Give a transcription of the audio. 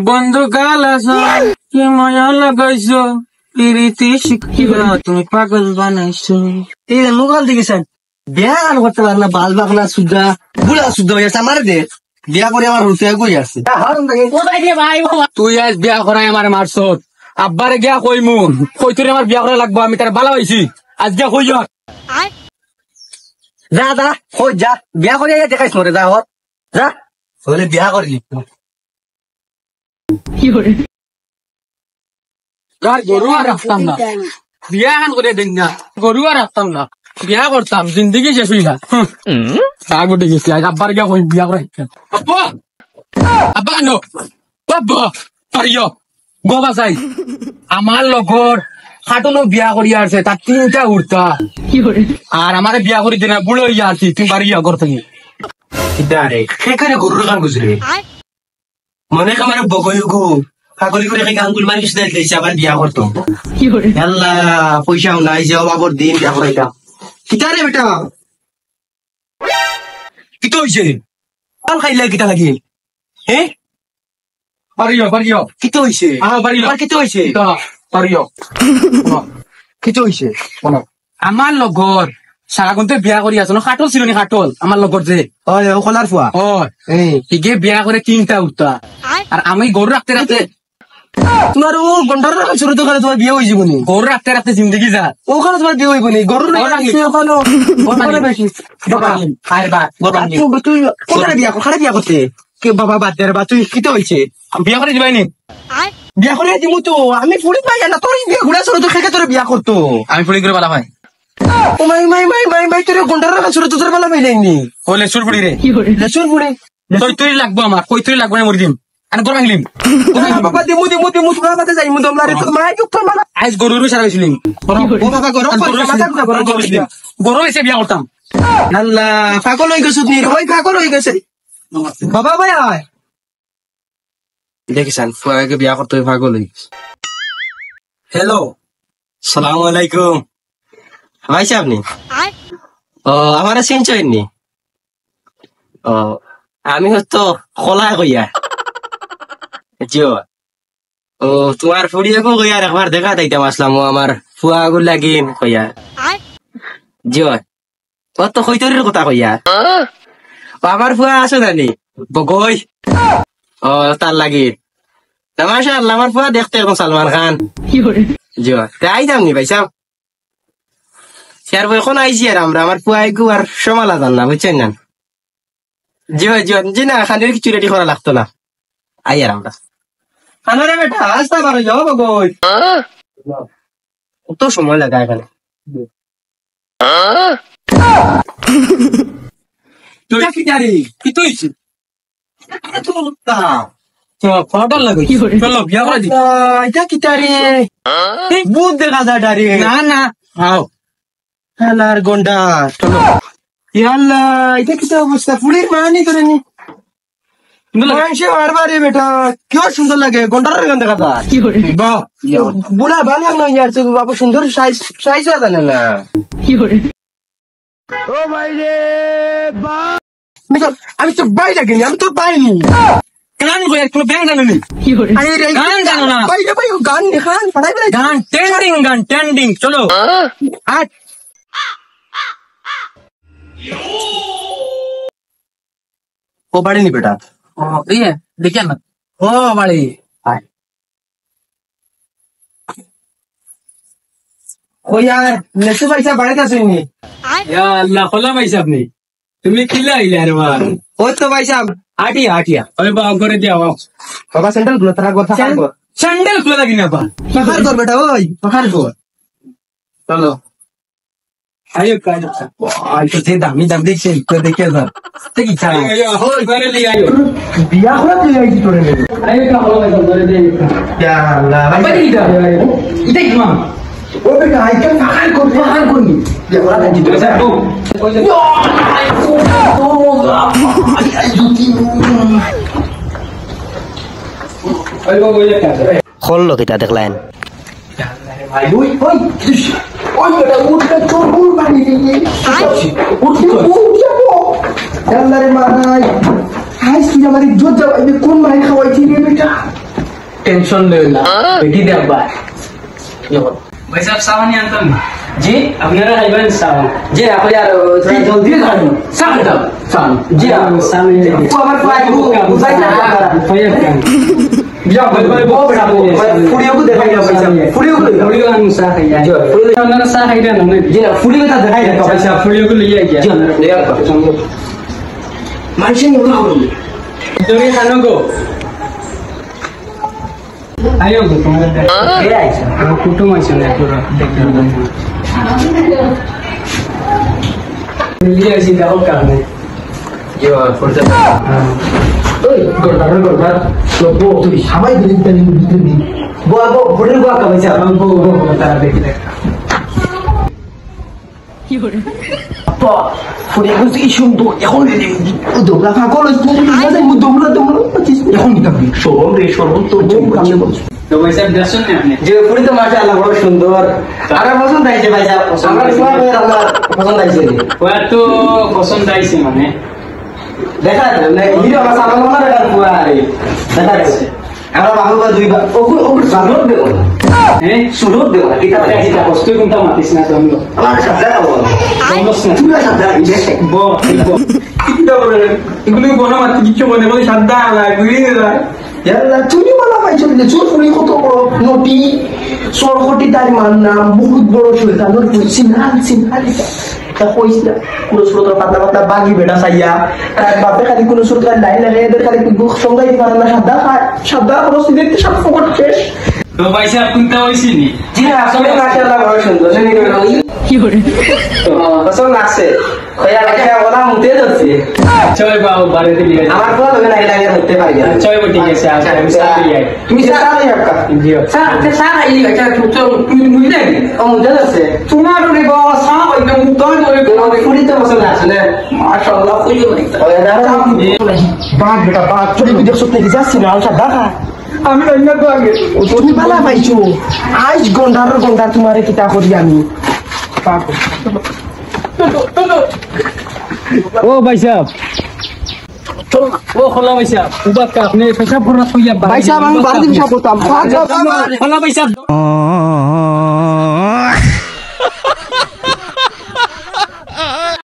বন্ধু গাল আসা কি মজা লাগাইছো প্রীতি শিখিবা তুমি পাগল বানাইছো। এই মোবাইল দেখেছেন বিয়া গান করতে পারে না, বাল বাকনা সুদ্ধা বুড়া শুদ্ধ হয়ে যাচ্ছে। আমার দে বিয়া করে আমার রুচে কই আসছে। তুই আজ বিয়া করাই আমার মারছ, আব্বারে গিয়া কইমু কই তোর আমার বিয়া করা লাগবো, আমি তার বালা হয়েছি আজ গিয়া কই যা যা কই যা বিয়া করে দেখাইছ মরে যা হর যা বলে বিয়া করলি। গরু আর রাখতাম না, বিয়া খান করে দিন না, গরু আর রাখতাম না, বিয়া করতাম জিন্দগি শেষ হইলা। আগতে গেছি আজ আব্বার গিয়া কই বিয়া করাই। আব্বা আব্বা নো বাবা পারিও গোবা চাই আমার লগর খাটলো বিয়া করি আসছে, তার 3টা উঠতা আর আমার বিয়া করি দিনা বুড়ো হইয়া আছি। তুমি বাড়ি ঘর থেকে সেখানে গরুর গান গুজরে মনে আমার বগই গো কাকলি করে গান গুল মারি দিয়েছে আবার বিয়া করতো। আল্লাহ পয়সাও নাই যে অভাবর দিন বিয়া করাইতাম। কিতা রে বেটা কিতো হইছে পাল খাইলে কিতা লাগে হ্যাঁ পারিও পারিও কিতো হইছে পারিও কিতো হইছে পারিও কিতো হইছে আমার লগর সারাগুনতে বিয়া করি আছো না, খাটল ছিল নি খাটল আমার লগর যে ওই ও কলার ফুয়া হিগে বিয়া করে 3টা উঠতা আর আমি গরু রাখতে রাখতে তোমার ও গন্ডার শুরু তো করে তোমার বিয়ে হয়ে যাবো নি। গরু রাখতে রাখতে জিন্দগি যা ওখানে তোমার বিয়ে হইব নি গরুর বেশি তুই কোথায় বিয়া খারে বিয়া করতে কে বাবা বাদ দে বা তুই কিতো হইছে বিয়া করে দিবাই নি বিয়া করে দিমু তো আমি ফুড়ি পাই না তোর বিয়া ঘুরা শুরু তো খেকে তোর বিয়া করতো আমি ফুড়ি করে বালা ভাই ও মাই মাই মাই মাই মাই তোর গন্ডার শুরু তো তোর বালা পাই নাইনি হলে সুর ফুড়ি রে লেসুর ফুড়ি তুই তুই লাগবো আমার কই তুই লাগবো না মরি দিম আর গরম হিলিম বাবা দিমু দিমু দিমু তোরা বাতে যাই মু দমলা রে তোর মাই চুপ মানা আজ গরুর সারা হইছিলিম ও বাবা গরু এসে বিয়া করতাম। আল্লাহ পাগল হয়ে গেছ নি ওই পাগল হয়ে গেছে বাবা ভাই আয় দেখিসান ফুয়াকে বিয়া করতে পাগল হয়ে গেছে। হ্যালো সালাম আলাইকুম ভাই সাহেব নি ও আমার চিনছেন নি ও আমি হয়তো খোলা কইয়া জিও ও তোমার ফুড়িয়াকে কইয়া একবার দেখা দিতাম আসলাম ও আমার ফুয়াগুর লাগিন কইয়া জিও ও তো কইতরির কথা কইয়া ও আমার ফুয়া আসো জানি বগই ও তার লাগিন মাশাআল্লাহ আমার ফুয়া দেখতে এখন সালমান খান জিও তাই যাম নি ভাই সাহেব স্যার এখন আইসি আর আমরা আমার ফুয়াইগু আর সমালা জান না বুঝছেন না জিও জিও জি না খানের কিছু রেডি করা লাগতো না আই আর আমরা খানারে বেটা আসতে পারো যাও বগই কত সময় লাগা এখানে তুই কি জানি কি তুই ফটো লাগে চলো বিয়া করে দি এটা কি তারে বুধ দেখা যায় ডারে না না আও হালার গন্ডা চলো ইয়াল্লা এটা কি অবস্থা ফুলের মানি করে নি মানুষে বারবারে বেটা কেউ সুন্দর লাগে গন্ডারের গান দেখা যায় বাহ বুড়া ভালো নয় ইয়ার তো বাবা সুন্দর সাইজ সাইজ জানে না ও ভাই রে বা আমি তো বাইরে গেলি আমি তো পাইনি গান কই একটু ব্যাং জানো নি গান জানো না ভাই ভাই গান দেখান পড়াই বলে গান ট্রেন্ডিং চলো আট ও বাড়িনি বেটা ও ইয়ে দেখে না ও বাড়ি ও यार নেসু ভাই সাহেব বাড়িতে আসেনি ইয়া আল্লাহ খোলা ভাই সাহেব নি তুমি কিলা আইলা রে মা ও তো ভাই সাহেব আটিয়া ওই বাবা করে দিয়া বাবা সেন্ট্রাল গুলো তারা কথা কর স্যান্ডেল খুলে লাগি না বা পাখার কর বেটা ওই পাখার কর চলো আয়ো কাজ আই তো দামি দাম দেখছে তো দেখে যা দেখি চাই হোল করে লি আয়ো বিয়া করে তুই আইছি তোরে আয়ো কা হলো ভাই করে দে ইয়া আল্লাহ ভাই এটা কি মা ও বেটা আই তো পাখার করনি বিয়া করে দিছি তো স্যার ওই বাবা ওই কাজ খোললো কিটা দেখলেন ভাই ওই ওই বেটা উঠতে তো ভুল বানিয়ে দিয়ে উঠতে যাবো জানলারে মারাই আমার ইজ্জত যাওয়াই কোন মাই খাওয়াইছি রে বেটা টেনশন লই না বেটি দে আব্বা ভাই সাহেব সাবানি আনতাম জি আপনারা খাইবেন সাবান জি আপনি আর জলদি খান সাবান দাও সাবান জি সাবান ও আমার পাই বুঝাই না ফায়ার ক্যান বিয়া ভাই বড় বেটা ফুড়িও দেখাই না পয়সা ফুড়িও ফুড়িও আন সা খাই যায় ফুড়িও আন সা খাই না না জি না ফুড়িও তা দেখাই না পয়সা ফুড়িও লইয়া গিয়া জি না দেয়া মানুষের নিয়ে হলো দড়ি খানো গো আইও গো তোমাদের কে আইছে আমার কুটুম আছে না পুরো দেখতে লিয়ে আসি দেখো কারণে জি ফোরতে ওই গড় লোবো তুই সবাই দিন দিন বো হোটেল গো কা পয়সা বো তারা দেখি দেখ আপা ফুড়িও কি সুন্দর এখন ও দোবলা ফাকল তুমি যাই মু দোবলা এখন দিতাবি সরম তো বম কামনে বলছ তো ভাই সাহেব দেখছেন না আপনি যে ফুড়ি তো মাশাআল্লাহ বড় সুন্দর আর পছন্দ হইছে ভাই সাহেব আমার সবাই আমার পছন্দ হইছে ওয়া তো পছন্দ আইছে মানে দেখা যায় না হিরো আমার সামনে মনে রাখার পুরা রে দেখা যাচ্ছে আমরা বাহুবা দুইবার ওকুর জানোর দেব হ্যাঁ সুরত দেব কিটা এটা কষ্ট কোনটা মাতিস না তুমি আমার সাথে বল বলছ না তুমি সাথে দেখে বো কিটা বলে এগুলো বনা মাতি কিছু মনে মনে সাদা না ঘুরে যায় ইয়াল্লা তুমি বলা পাইছো যে চোর ফুড়ি কত বড় নটি সরকটি তার মান নাম বহুত বড় শয়তান ওর সিনহালি তা কইস না কোন সুরত পাতলা পাতলা বাগি বেটা সাইয়া আর বাপে খালি কোন সুরত লাই লাগে এদের খালি সঙ্গাই পারে না সাদা পরিস্থিতিতে সব ফকট শেষ তো ভাই সাহেব কোনটা হইছিনি জি আসলে মাশাআল্লাহ বড় সুন্দর শুনি কি করে পছন্দ আছে কইয়া রাখা ওরা মুতে যাচ্ছে চয় বাবু বাড়িতে নিয়ে আমার কথা হবে না এটা করতে পারি না চয় বটি গেছে আজ আমি সাথে যাই তুমি সারা দিন একটা জিও সারা আইলি একটা তুমি মুইলে ও মুতে যাচ্ছে তোমার ওরে বাবা সারা হইতে মুতে ধরে তোমাকে ফুরিতে পছন্দ আছে না মাশাআল্লাহ ফুরি বানাইতা ওয়া দাঁড়া বাঘ বেটা বাঘ চলে বিদেশ থেকে যাচ্ছে না আলসা দেখা আমি অন্য তো আগে তুমি বালা পাইছো আজ গন্ডার তোমারে কিতা করি আমি ও ভাই সাহেব ও খোলা ভাই সাহেব উবাক কা আপনি পেশাব করে কইয়া ভাই সাহেব আমি বারদিন সাহেব করতাম খোলা ভাই সাহেব